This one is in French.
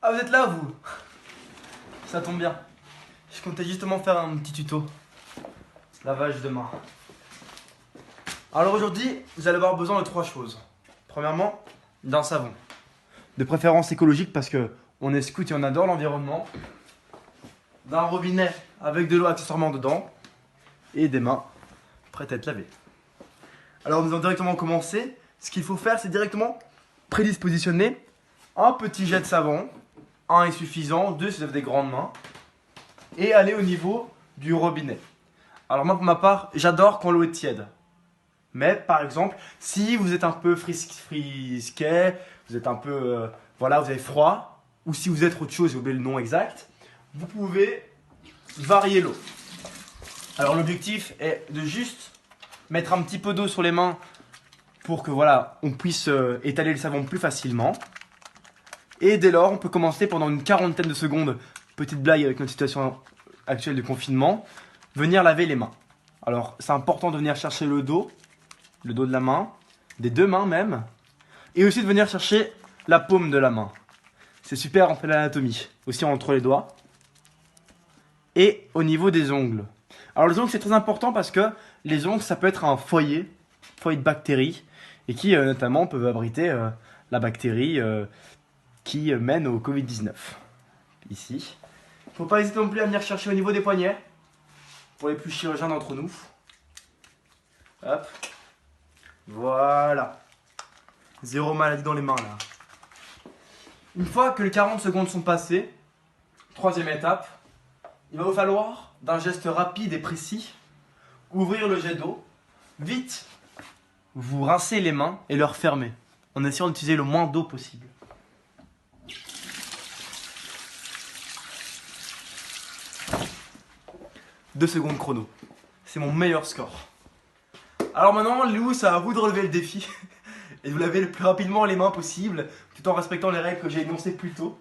Ah, vous êtes là, vous? Ça tombe bien. Je comptais justement faire un petit tuto. Lavage de mains. Alors aujourd'hui, vous allez avoir besoin de 3 choses. Premièrement, d'un savon. De préférence écologique parce que on est scout et on adore l'environnement. D'un robinet avec de l'eau accessoirement dedans. Et des mains prêtes à être lavées. Alors nous allons directement commencer. Ce qu'il faut faire, c'est directement prédispositionner un petit jet de savon. Un est suffisant, 2 si vous avez des grandes mains. Et aller au niveau du robinet. Alors moi pour ma part, j'adore quand l'eau est tiède. Mais par exemple, si vous êtes un peu frisquet, vous êtes un peu, voilà, vous avez froid, ou si vous êtes autre chose, j'ai oublié le nom exact, vous pouvez varier l'eau. Alors l'objectif est de juste mettre un petit peu d'eau sur les mains pour que voilà, on puisse étaler le savon plus facilement. Et dès lors, on peut commencer pendant une quarantaine de secondes, petite blague avec notre situation actuelle de confinement, venir laver les mains. Alors c'est important de venir chercher le dos de la main, des deux mains même, et aussi de venir chercher la paume de la main. C'est super, on fait l'anatomie, aussi entre les doigts. Et au niveau des ongles. Alors les ongles c'est très important parce que les ongles ça peut être un foyer de bactéries, et qui notamment peuvent abriter la bactérie qui mène au Covid-19. Ici. Faut pas hésiter non plus à venir chercher au niveau des poignets, pour les plus chirurgiens d'entre nous. Hop. Voilà. Zéro maladie dans les mains là. Une fois que les 40 secondes sont passées, troisième étape, il va vous falloir, d'un geste rapide et précis, ouvrir le jet d'eau, vite, vous rincez les mains et leur fermer, en essayant d'utiliser le moins d'eau possible. Deux secondes chrono. C'est mon meilleur score. Alors maintenant, Lou, c'est à vous de relever le défi et de vous laver le plus rapidement les mains possible, tout en respectant les règles que j'ai énoncées plus tôt.